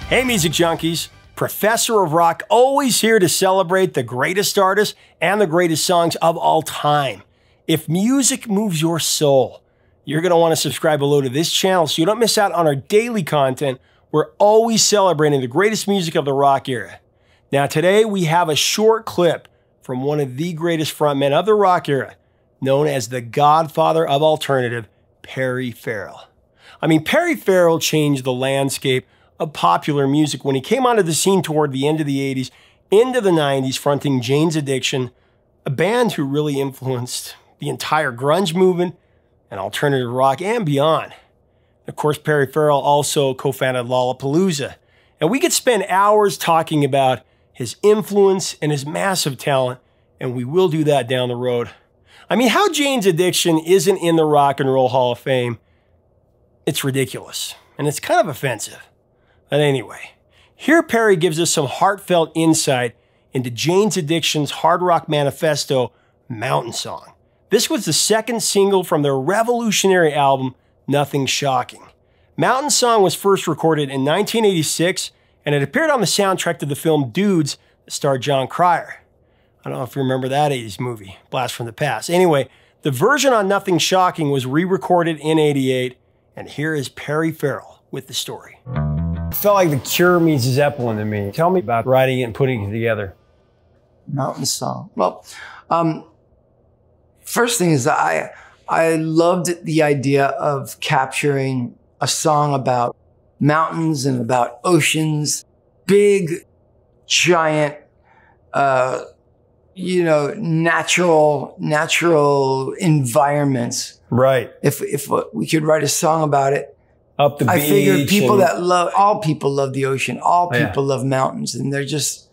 Hey music junkies, Professor of Rock always here to celebrate the greatest artists and the greatest songs of all time. If music moves your soul, you're going to want to subscribe below to this channel so you don't miss out on our daily content. We're always celebrating the greatest music of the rock era. Now today we have a short clip from one of the greatest frontmen of the rock era, known as the godfather of alternative, Perry Farrell. I mean, Perry Farrell changed the landscape of popular music when he came onto the scene toward the end of the 80s, into the 90s, fronting Jane's Addiction, a band who really influenced the entire grunge movement and alternative rock and beyond. Of course, Perry Farrell also co-founded Lollapalooza, and we could spend hours talking about his influence and his massive talent, and we will do that down the road. I mean, how Jane's Addiction isn't in the Rock and Roll Hall of Fame, it's ridiculous, and it's kind of offensive. But anyway, here Perry gives us some heartfelt insight into Jane's Addiction's hard rock manifesto, Mountain Song. This was the second single from their revolutionary album, Nothing Shocking. Mountain Song was first recorded in 1986, and it appeared on the soundtrack to the film Dudes that starred John Cryer. I don't know if you remember that 80s movie, Blast from the Past. Anyway, the version on Nothing Shocking was re-recorded in '88, and here is Perry Farrell with the story. It felt like The Cure meets Zeppelin to me. Tell me about writing it and putting it together. Mountain Song. Well, first thing is that I loved the idea of capturing a song about mountains and about oceans, big, giant, natural environments. Right. If we could write a song about it, up the beach. I figured all people love the ocean. All people love mountains, and they're just,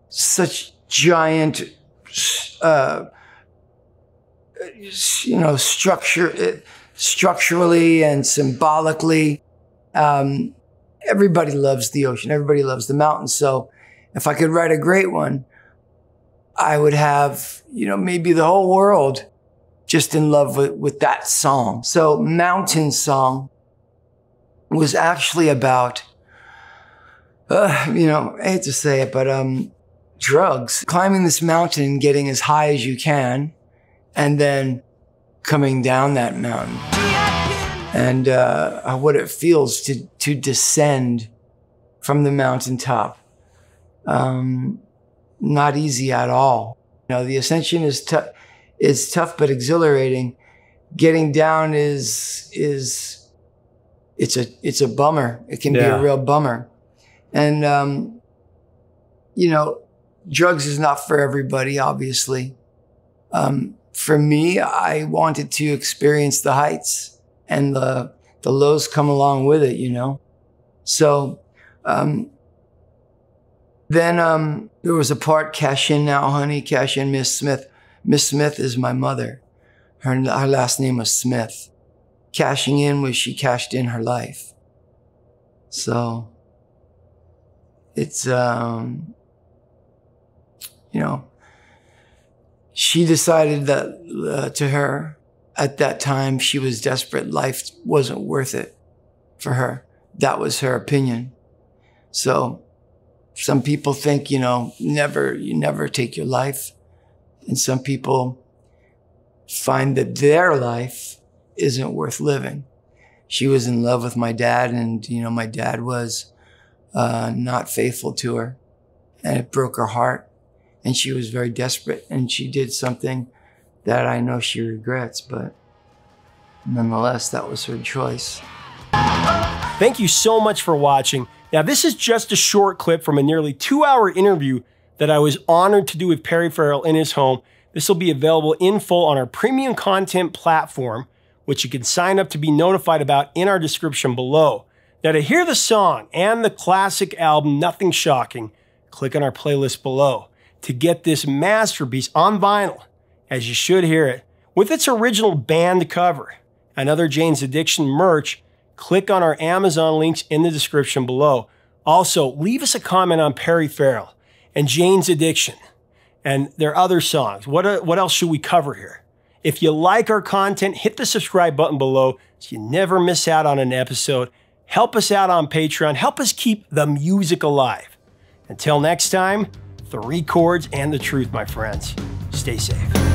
such giant, structurally and symbolically. Everybody loves the ocean. Everybody loves the mountains. So if I could write a great one, I would have, maybe the whole world just in love with that song. So Mountain Song was actually about, I hate to say it, but drugs. Climbing this mountain and getting as high as you can, and then coming down that mountain. And what it feels to descend from the mountaintop. Not easy at all. The ascension is tough but exhilarating. Getting down it's a bummer. It can be a real bummer. And drugs is not for everybody, obviously. For me, I wanted to experience the heights, and the lows come along with it, So then there was a part, Cash In Now, Honey, Cash In, Miss Smith. Miss Smith is my mother. Her last name was Smith. Cashing in was she cashed in her life. So it's, she decided that to her, at that time, she was desperate. Life wasn't worth it for her. That was her opinion. So some people think, you never take your life. And some people find that their life isn't worth living. She was in love with my dad, and, my dad was not faithful to her, and it broke her heart. And she was very desperate, and she did something that I know she regrets, but nonetheless, that was her choice. Thank you so much for watching. Now, this is just a short clip from a nearly 2-hour interview that I was honored to do with Perry Farrell in his home. This will be available in full on our premium content platform, which you can sign up to be notified about in our description below. Now, to hear the song and the classic album, Nothing Shocking, click on our playlist below. To get this masterpiece on vinyl, as you should hear it, with its original band cover and other Jane's Addiction merch, click on our Amazon links in the description below. Also, leave us a comment on Perry Farrell and Jane's Addiction and their other songs. What else should we cover here? If you like our content, hit the subscribe button below so you never miss out on an episode. Help us out on Patreon. Help us keep the music alive. Until next time, 3 chords and the truth, my friends. Stay safe.